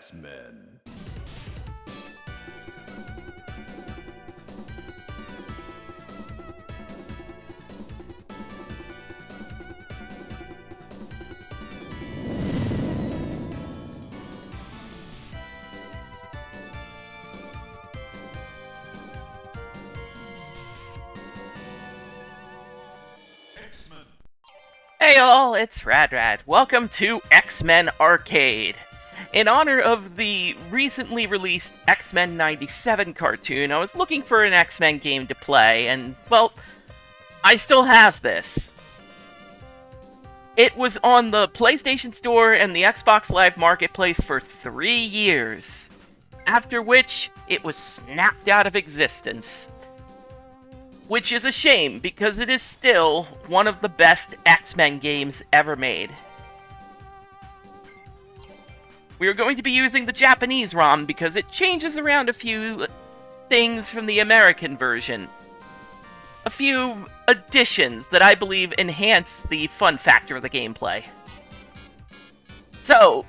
X-Men. Hey all, it's Radrad. Welcome to X-Men Arcade. In honor of the recently released X-Men 97 cartoon, I was looking for an X-Men game to play, and, well, I still have this. It was on the PlayStation Store and the Xbox Live Marketplace for 3 years, after which it was snapped out of existence. Which is a shame, because it is still one of the best X-Men games ever made. We are going to be using the Japanese ROM because it changes around a few things from the American version. A few additions that I believe enhance the fun factor of the gameplay. So,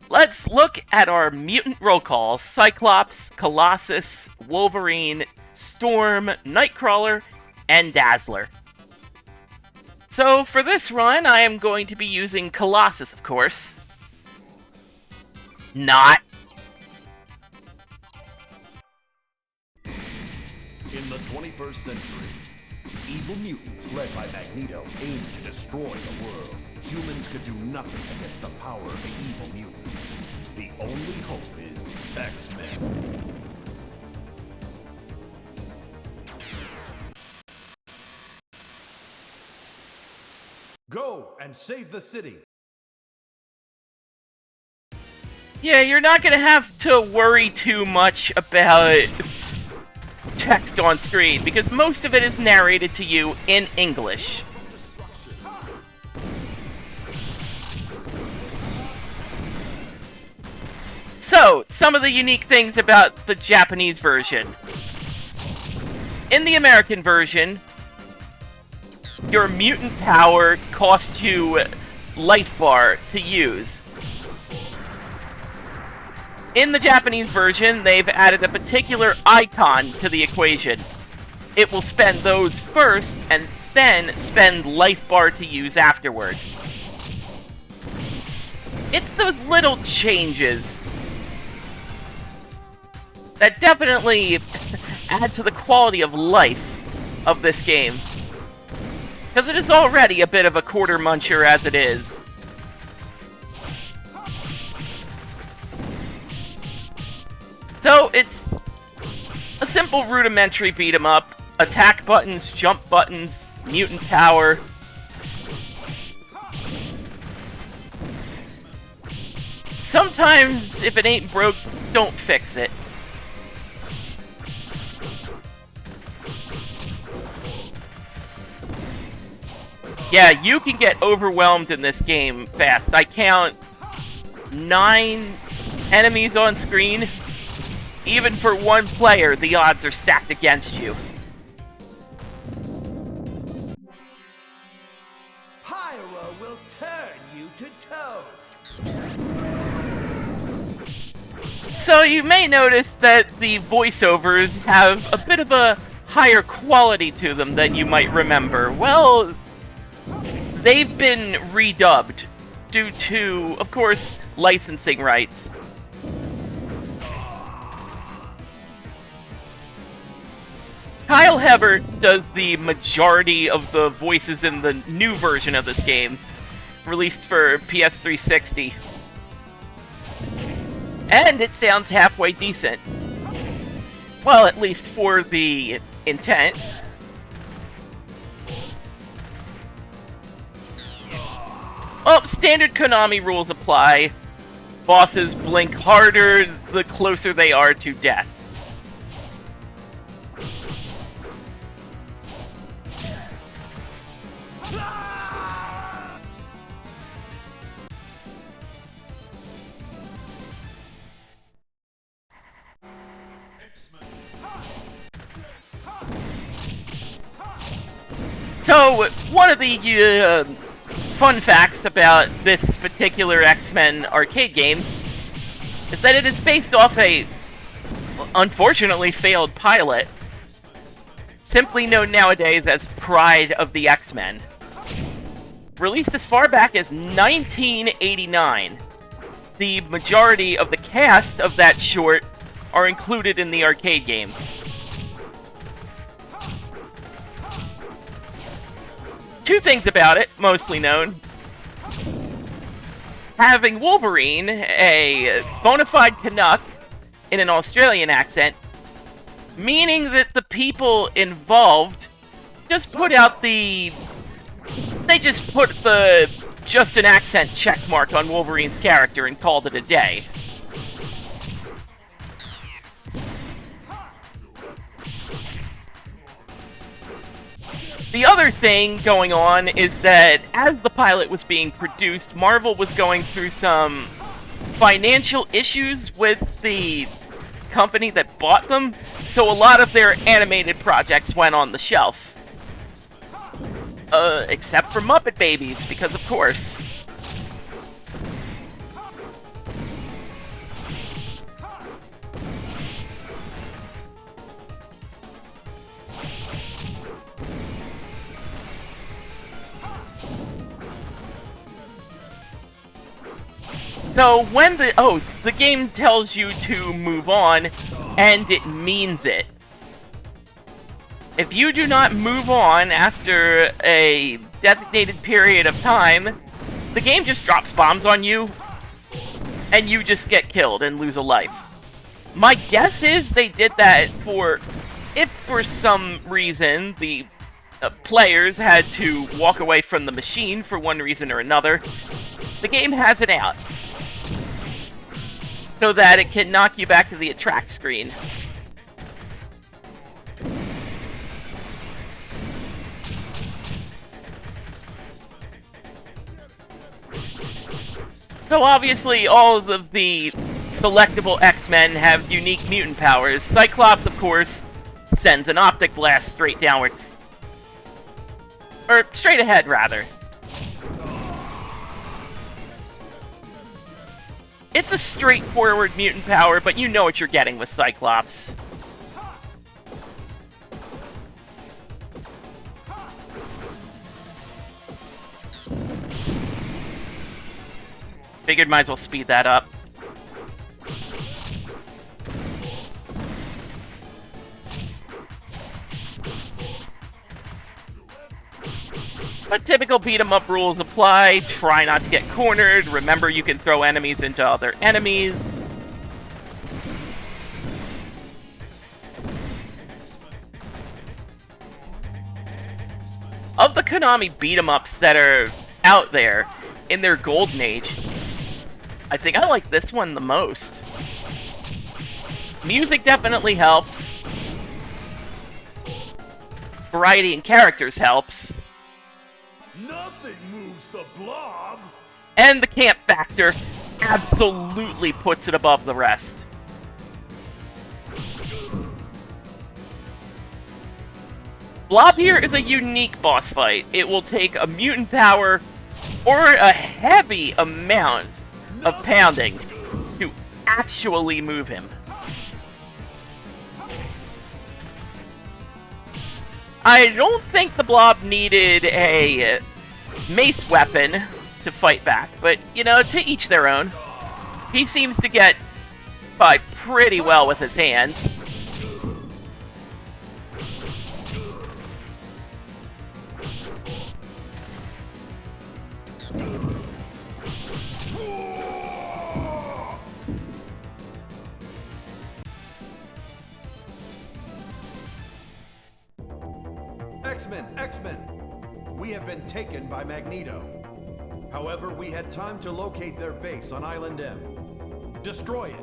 let's look at our mutant roll call: Cyclops, Colossus, Wolverine, Storm, Nightcrawler, and Dazzler. So, for this run, I am going to be using Colossus, of course. Not. In the 21st century, evil mutants led by Magneto aim to destroy the world. Humans could do nothing against the power of the evil mutant. The only hope is X-Men. Go and save the city! Yeah, you're not gonna have to worry too much about text on screen, because most of it is narrated to you in English. So, some of the unique things about the Japanese version. In the American version, your mutant power costs you life bar to use. In the Japanese version, they've added a particular icon to the equation. It will spend those first, and then spend life bar to use afterward. It's those little changes that definitely add to the quality of life of this game. Because it is already a bit of a quarter muncher as it is. So, it's a simple rudimentary beat 'em up. Attack buttons, jump buttons, mutant power. Sometimes, if it ain't broke, don't fix it. Yeah, you can get overwhelmed in this game fast. I count 9 enemies on screen. Even for one player, the odds are stacked against you. Pyro will turn you to toast! So you may notice that the voiceovers have a bit of a higher quality to them than you might remember. Well, they've been redubbed due to, of course, licensing rights. Kyle Hebert does the majority of the voices in the new version of this game, released for PS360. And it sounds halfway decent. Well, at least for the intent. Oh, standard Konami rules apply. Bosses blink harder the closer they are to death. So, one of the fun facts about this particular X-Men arcade game is that it is based off a unfortunately failed pilot, simply known nowadays as Pride of the X-Men. Released as far back as 1989. The majority of the cast of that short are included in the arcade game. Two things about it, mostly known. Having Wolverine, a bona fide Canuck, in an Australian accent, meaning that the people involved just put out the... They just put the just an accent checkmark on Wolverine's character and called it a day. The other thing going on is that as the pilot was being produced, Marvel was going through some financial issues with the company that bought them, so a lot of their animated projects went on the shelf. Except for Muppet Babies, because of course. So when the game tells you to move on, and it means it. If you do not move on after a designated period of time, the game just drops bombs on you, and you just get killed and lose a life. My guess is they did that if for some reason the players had to walk away from the machine for one reason or another, the game has it out, so that it can knock you back to the attract screen. So obviously, all of the selectable X-Men have unique mutant powers. Cyclops, of course, sends an optic blast straight downward. Or, straight ahead, rather. It's a straightforward mutant power, but you know what you're getting with Cyclops. Figured might as well speed that up. But typical beat-em-up rules apply. Try not to get cornered. Remember, you can throw enemies into other enemies. Of the Konami beat-em-ups that are out there in their golden age, I think I like this one the most. Music definitely helps. Variety in characters helps. Nothing moves the blob. And the camp factor absolutely puts it above the rest. Blob here is a unique boss fight. It will take a mutant power or a heavy amount of pounding to actually move him. I don't think the Blob needed a mace weapon to fight back, but, you know, to each their own. He seems to get by pretty well with his hands. X-Men! We have been taken by Magneto. However, we had time to locate their base on Island M. Destroy it!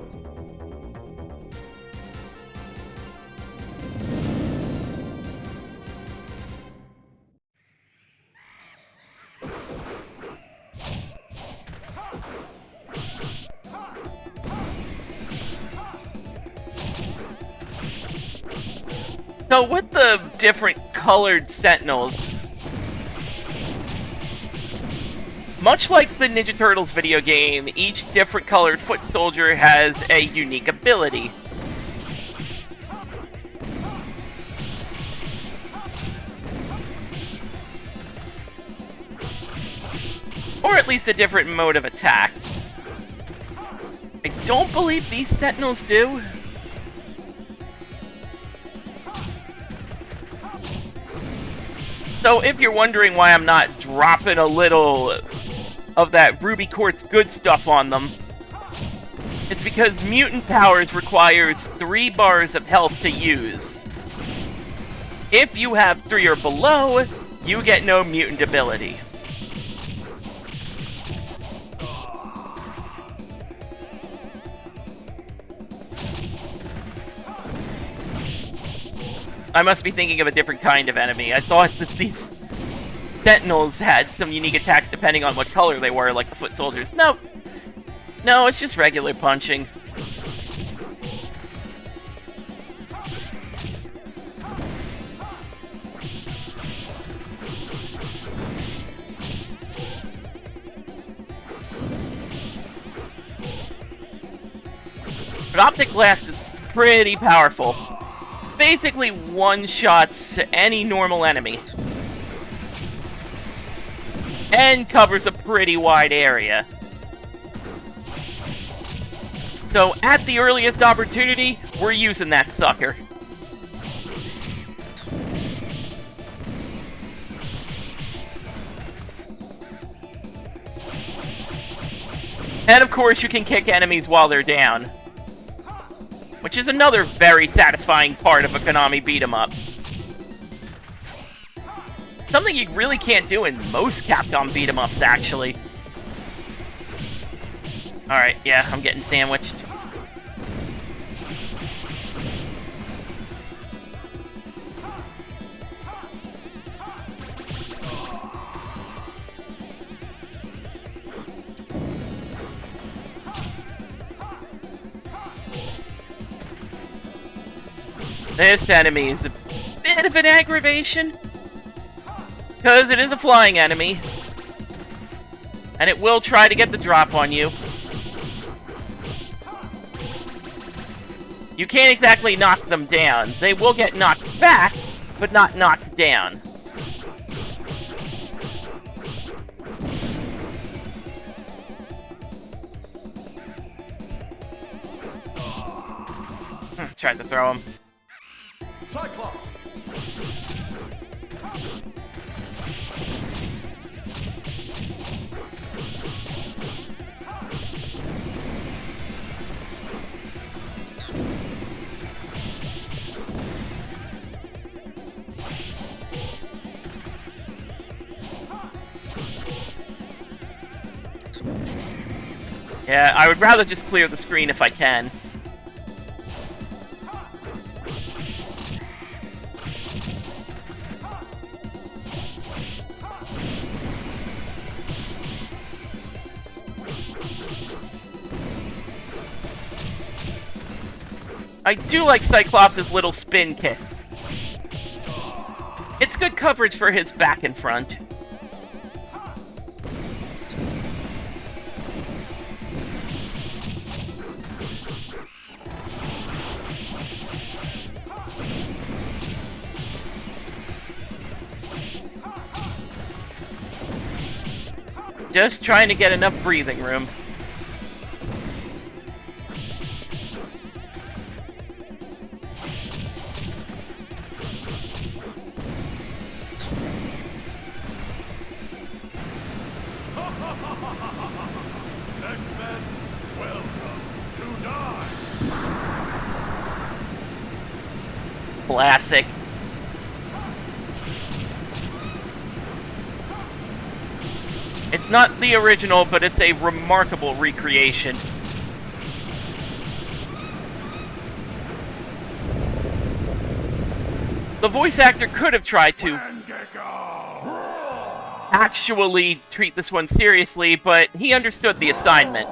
So with the different colored sentinels, Much like the Ninja Turtles video game, each different colored foot soldier has a unique ability. Or at least a different mode of attack. I don't believe these Sentinels do. So if you're wondering why I'm not dropping a little of that Ruby Quartz good stuff on them, it's because Mutant Powers requires 3 bars of health to use. If you have 3 or below, you get no mutant ability. I must be thinking of a different kind of enemy. I thought that these Sentinels had some unique attacks depending on what color they were, like the foot soldiers. Nope. No, it's just regular punching. But Optic Blast is pretty powerful. Basically one-shots any normal enemy. And covers a pretty wide area. So at the earliest opportunity, we're using that sucker. And of course you can kick enemies while they're down. Which is another very satisfying part of a Konami beat-em-up. Something you really can't do in most Capcom beat-em-ups, actually. Alright, yeah, I'm getting sandwiched. This enemy is a bit of an aggravation, because it is a flying enemy, and it will try to get the drop on you. You can't exactly knock them down. They will get knocked back, but not knocked down. Tried to throw him. Cyclops! Yeah, I would rather just clear the screen if I can. I do like Cyclops' little spin kick. It's good coverage for his back and front. Just trying to get enough breathing room. X-Men, welcome to die! Classic. It's not the original, but it's a remarkable recreation. The voice actor could have tried to actually treat this one seriously, but he understood the assignment.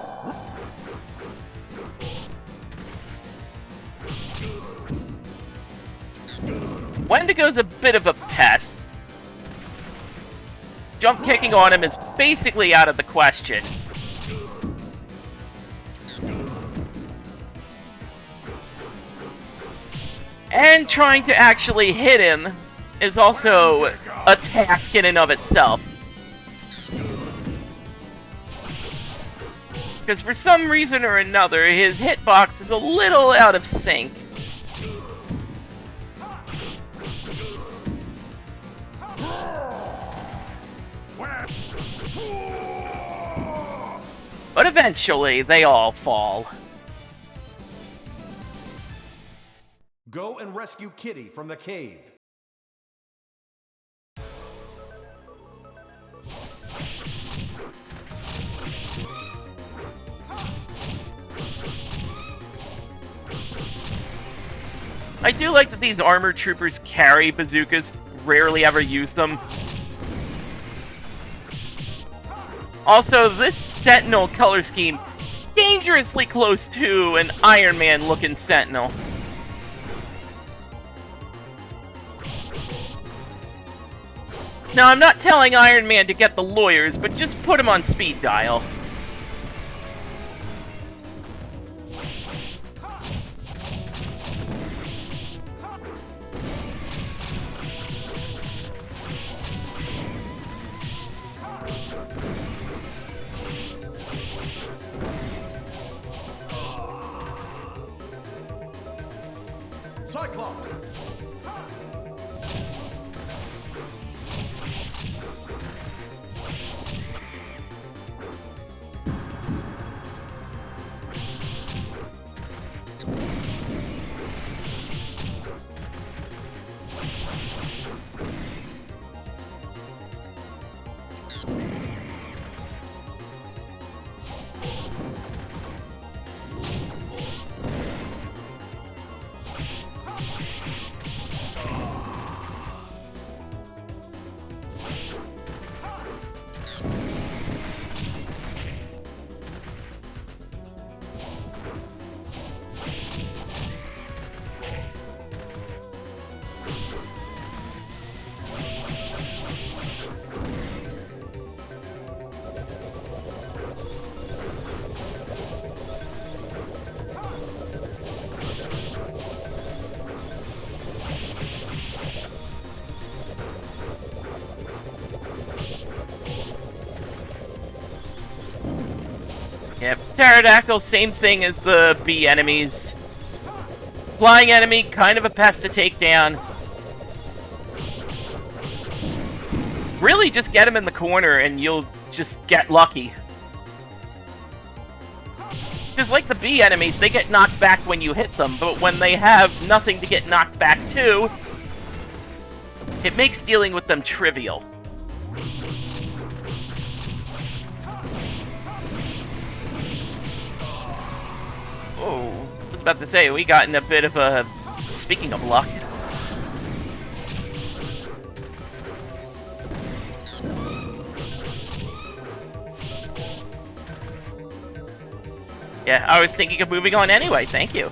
Wendigo's a bit of a pest. jump kicking on him is basically out of the question. And trying to actually hit him is also a task in and of itself. Because for some reason or another, his hitbox is a little out of sync. But eventually, they all fall. Go and rescue Kitty from the cave. I do like that these armored troopers carry bazookas, rarely ever use them. Also, this Sentinel color scheme, dangerously close to an Iron Man looking Sentinel. Now, I'm not telling Iron Man to get the lawyers, but just put him on speed dial. Cyclops! Yep, Pterodactyl, same thing as the bee enemies. Flying enemy, kind of a pest to take down. Really, just get him in the corner and you'll just get lucky. Because like the bee enemies, they get knocked back when you hit them, but when they have nothing to get knocked back to, it makes dealing with them trivial. Oh, I was about to say, we got in a bit of a... Speaking of luck. Yeah, I was thinking of moving on anyway, thank you.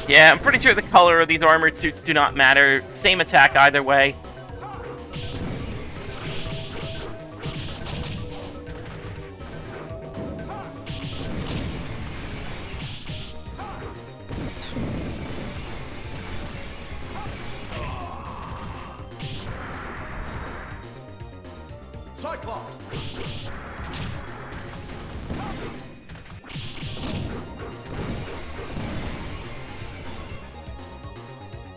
Yeah, I'm pretty sure the color of these armored suits do not matter. Same attack either way. Cyclops!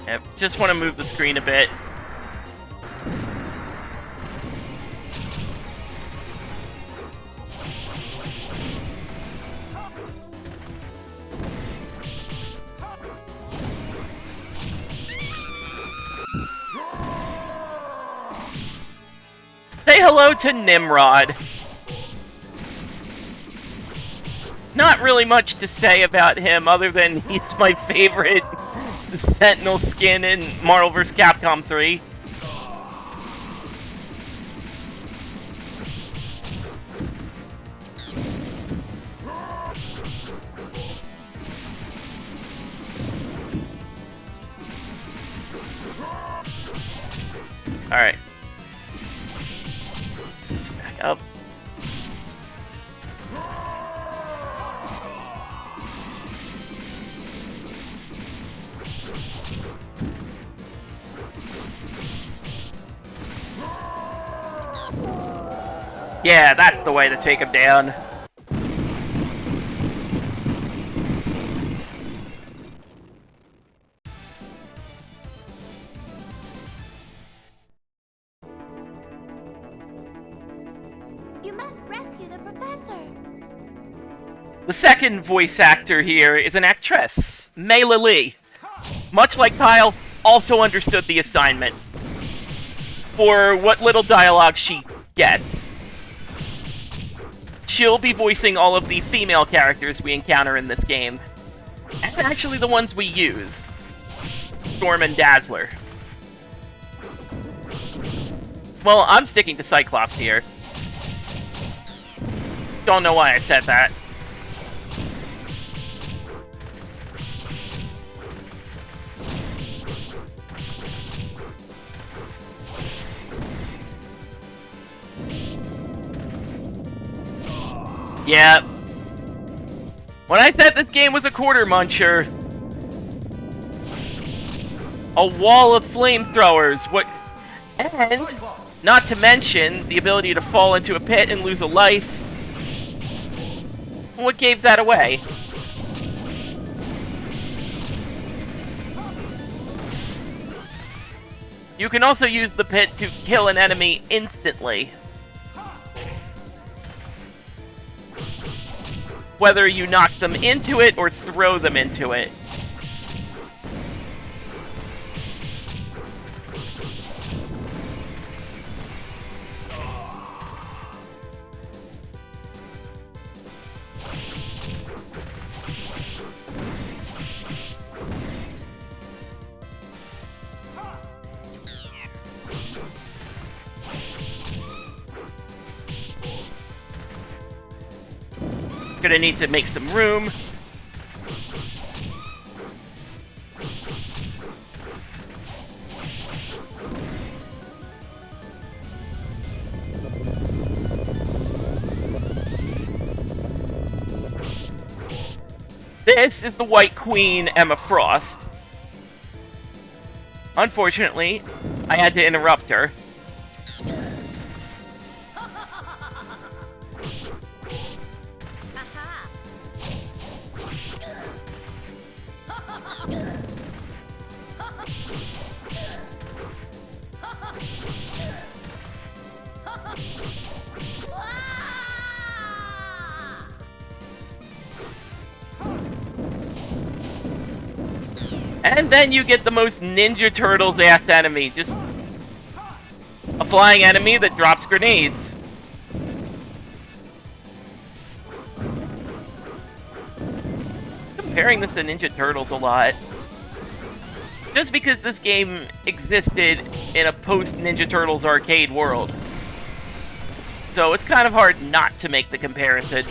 Yep, just want to move the screen a bit. hello to Nimrod. Not really much to say about him other than he's my favorite Sentinel skin in Marvel vs. Capcom 3. Alright. Back up. Yeah, that's the way to take him down. You must rescue the professor. The second voice actor here is an actress, Mayla Lee. Much like Kyle, also understood the assignment. For what little dialogue she gets. She'll be voicing all of the female characters we encounter in this game. And actually the ones we use. Storm and Dazzler. Well, I'm sticking to Cyclops here. Don't know why I said that. Yeah. When I said this game was a quarter muncher, a wall of flamethrowers, and not to mention the ability to fall into a pit and lose a life. What gave that away? You can also use the pit to kill an enemy instantly. Whether you knock them into it or throw them into it. Gonna need to make some room. This is the White Queen, Emma Frost. Unfortunately, I had to interrupt her. And then you get the most Ninja Turtles-ass enemy. Just a flying enemy that drops grenades. Comparing this to Ninja Turtles a lot. Just because this game existed in a post-Ninja Turtles arcade world. So it's kind of hard not to make the comparison.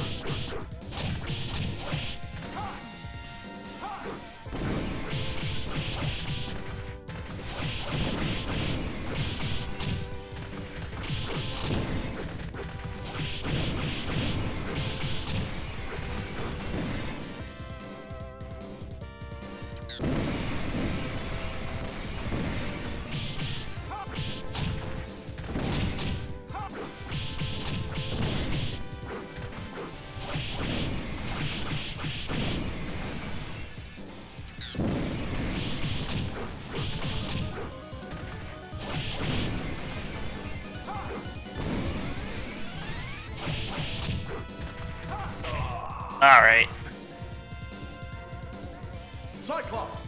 Alright. Cyclops.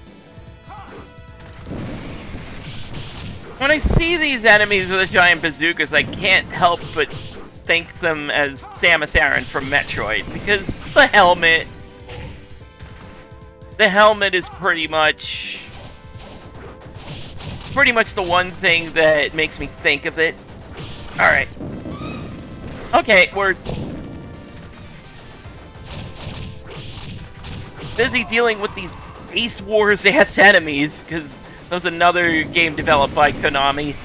I'm When I see these enemies with the giant bazookas, I can't help but think them as Samus Aran from Metroid, because the helmet is pretty much the one thing that makes me think of it. Alright. Okay, we're busy dealing with these Base Wars ass enemies, because that was another game developed by Konami.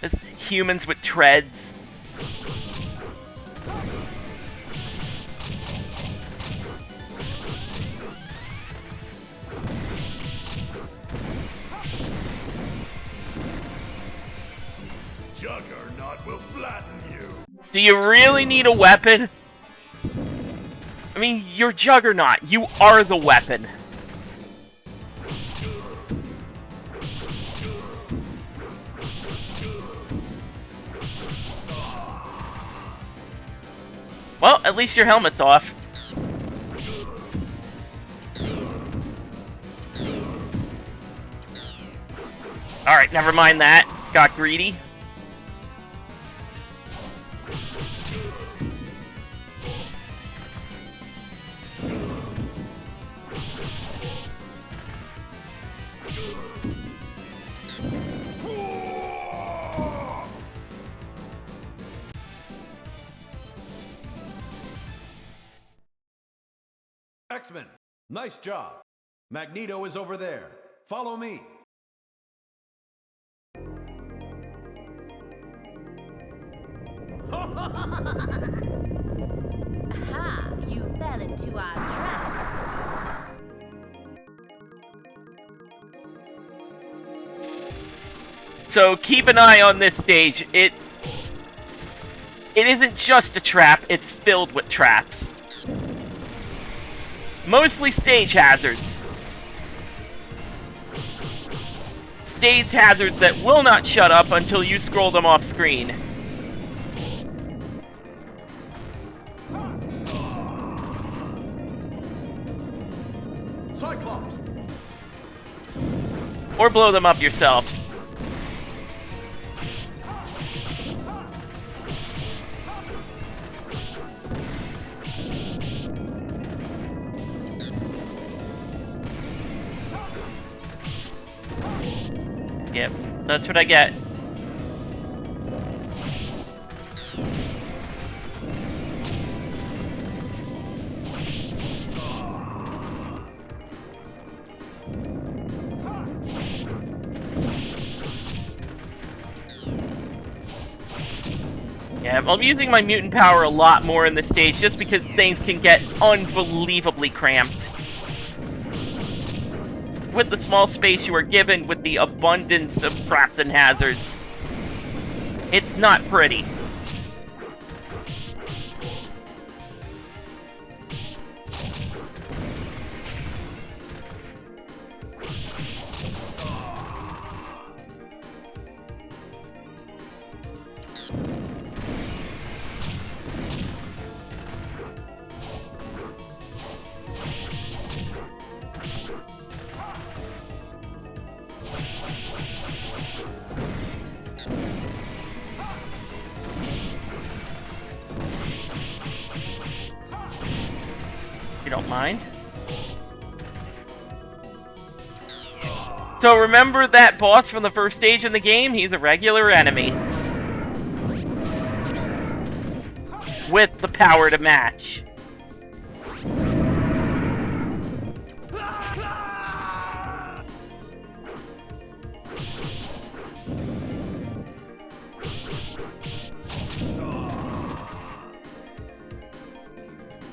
There's humans with treads. Juggernaut will flatten you. Do you really need a weapon? I mean, you're Juggernaut. You are the weapon. Well, at least your helmet's off. Alright, never mind that. Got greedy. X-Men, nice job. Magneto is over there. Follow me. Aha! You fell into our trap. So keep an eye on this stage. It isn't just a trap, it's filled with traps. Mostly stage hazards. Stage hazards that will not shut up until you scroll them off screen. Cyclops. Or blow them up yourself. Yep, that's what I get. Yeah, I'm using my mutant power a lot more in this stage just because things can get unbelievably cramped. With the small space you are given, with the abundance of traps and hazards, it's not pretty. You don't mind? So remember that boss from the first stage in the game? He's a regular enemy. With the power to match.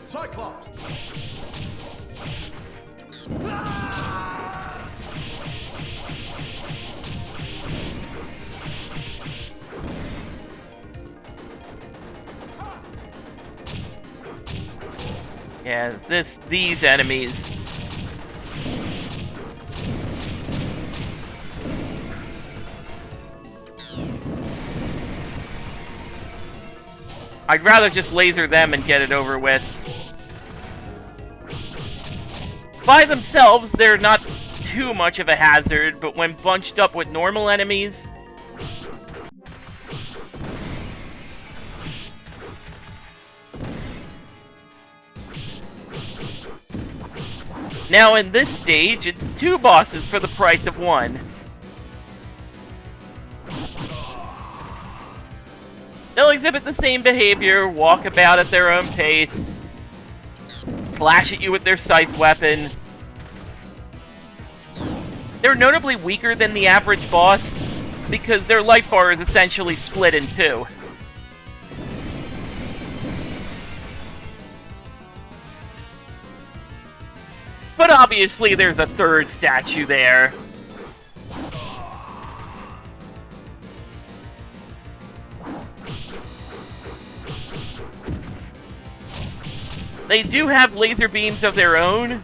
Cyclops. Yeah, these enemies. I'd rather just laser them and get it over with. By themselves, they're not too much of a hazard, but when bunched up with normal enemies... Now in this stage, it's 2 bosses for the price of 1. They'll exhibit the same behavior, walk about at their own pace, slash at you with their scythe weapon. They're notably weaker than the average boss, because their life bar is essentially split in 2. But obviously there's a 3rd statue there. They do have laser beams of their own.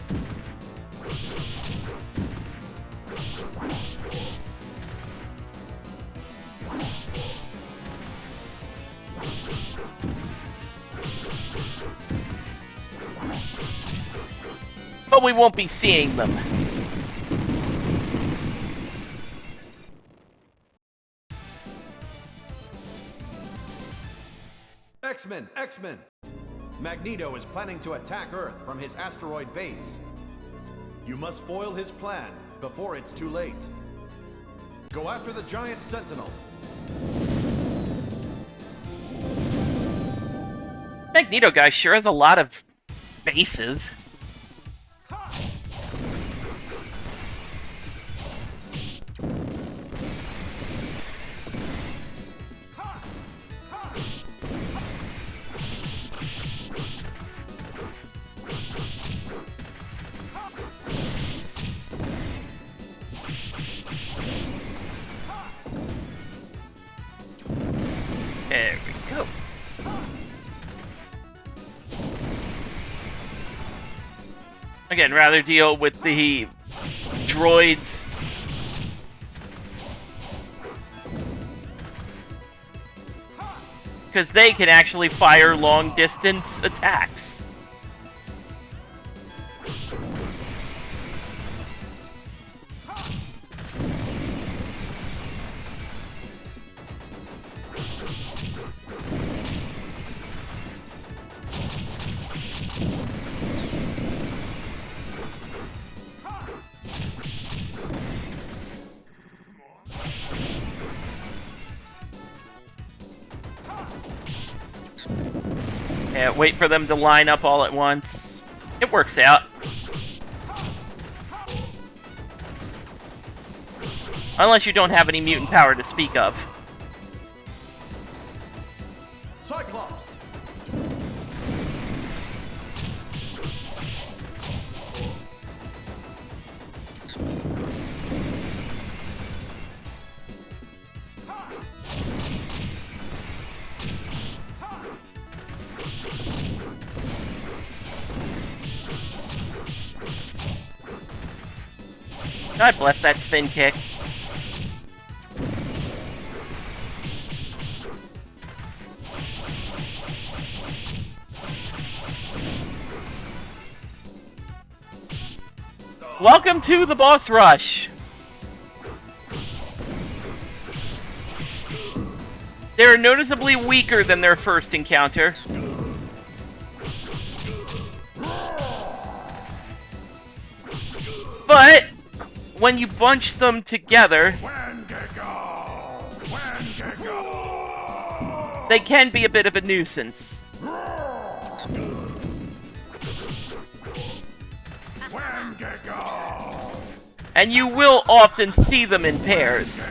But we won't be seeing them. X-Men! X-Men! Magneto is planning to attack Earth from his asteroid base. You must foil his plan before it's too late. Go after the giant Sentinel. Magneto guy sure has a lot of bases. There we go. Again, rather deal with the droids. Because they can actually fire long-distance attacks. Yeah, wait for them to line up all at once. It works out. Unless you don't have any mutant power to speak of. Cyclops! God bless that spin kick. Welcome to the boss rush. They're noticeably weaker than their first encounter. But when you bunch them together, they can be a bit of a nuisance. And you will often see them in pairs.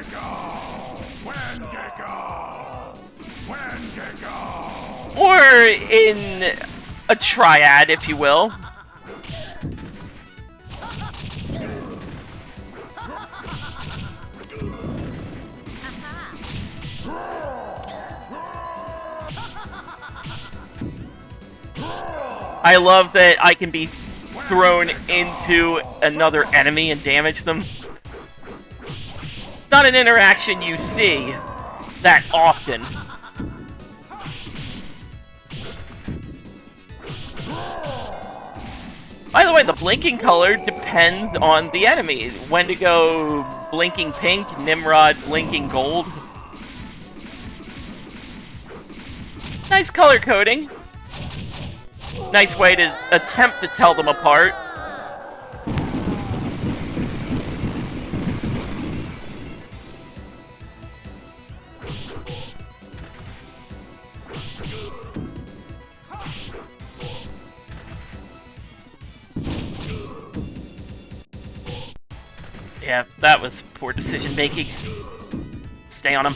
Or in a triad, if you will. I love that I can be thrown into another enemy and damage them. Not an interaction you see that often. By the way, the blinking color depends on the enemy. Wendigo blinking pink, Nimrod blinking gold. Nice color coding. Nice way to attempt to tell them apart. Yeah, that was poor decision making. Stay on him.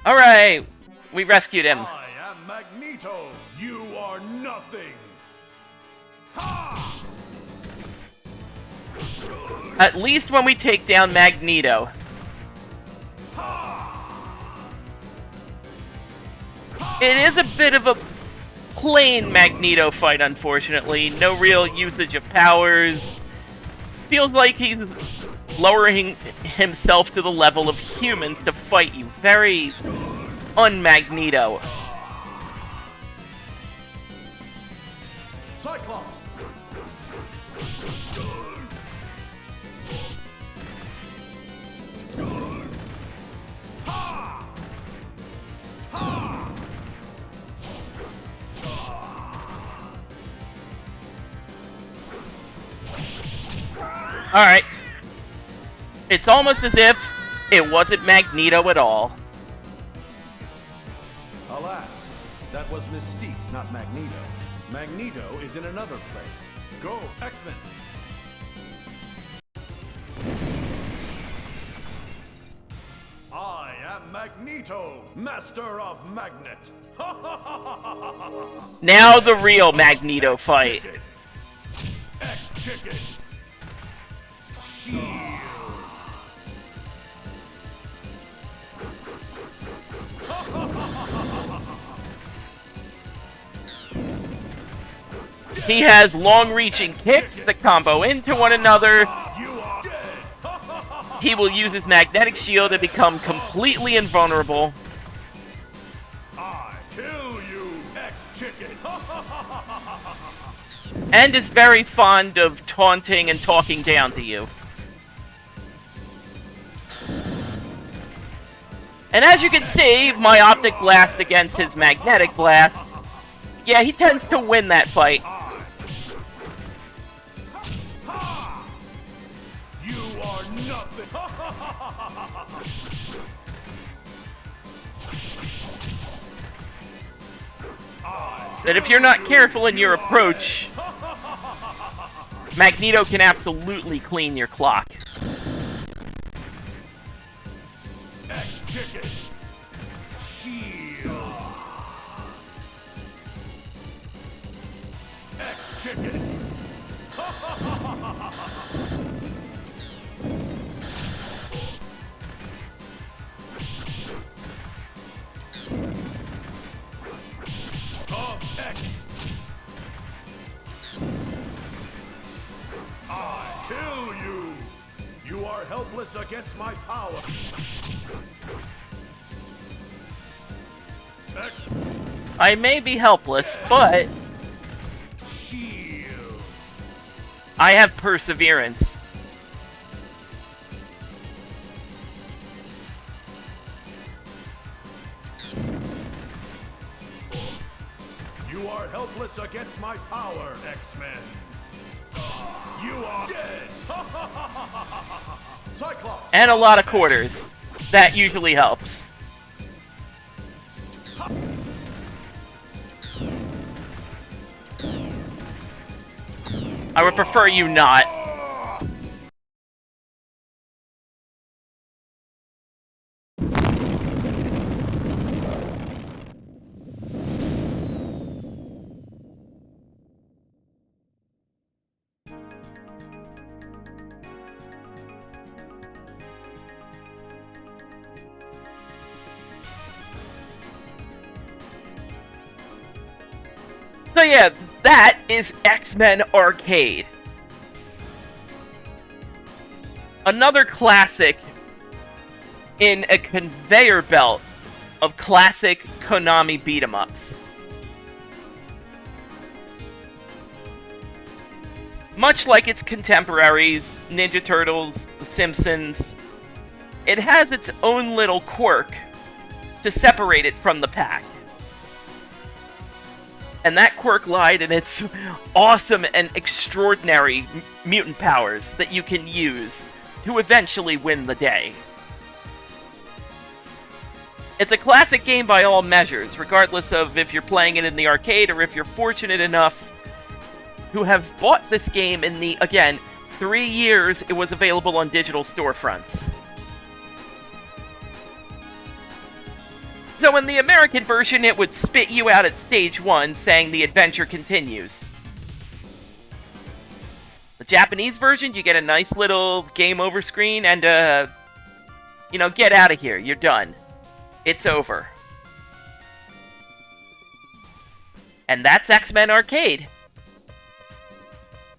Alright, we rescued him. I am Magneto. You are nothing. Ha! At least when we take down Magneto. It is a bit of a plain Magneto fight, unfortunately. No real usage of powers. Feels like he's lowering himself to the level of humans to fight you. Very un-Magneto. Cyclops. Alright. It's almost as if it wasn't Magneto at all. Alas, that was Mystique, not Magneto. Magneto is in another place. Go, X-Men! I am Magneto, Master of Magnet! Now the real Magneto fight. X-Chicken! Shield! He has long-reaching kicks that combo into one another. You are dead! He will use his magnetic shield to become completely invulnerable. I kill you, X-Chicken! And is very fond of taunting and talking down to you. And as you can see, my optic blast against his magnetic blast, yeah, he tends to win that fight. You are nothing! That if you're not careful in your approach, Magneto can absolutely clean your clock. X-Chicken! Shield! X-Chicken! X! I kill you! You are helpless against my power! X! I may be helpless, but Shield! I have perseverance. You are helpless against my power, X-Men! You are dead! Cyclops! And a lot of quarters. That usually helps. I would prefer you not. So yeah, that is X-Men Arcade. Another classic in a conveyor belt of classic Konami beat-em-ups. Much like its contemporaries, Ninja Turtles, The Simpsons, it has its own little quirk to separate it from the pack. And that quirk lied in its awesome and extraordinary mutant powers that you can use to eventually win the day. It's a classic game by all measures, regardless of if you're playing it in the arcade or if you're fortunate enough to have bought this game in the, again, 3 years it was available on digital storefronts. So in the American version, it would spit you out at stage 1, saying the adventure continues. The Japanese version, you get a nice little game over screen and, get out of here. You're done. It's over. And that's X-Men Arcade.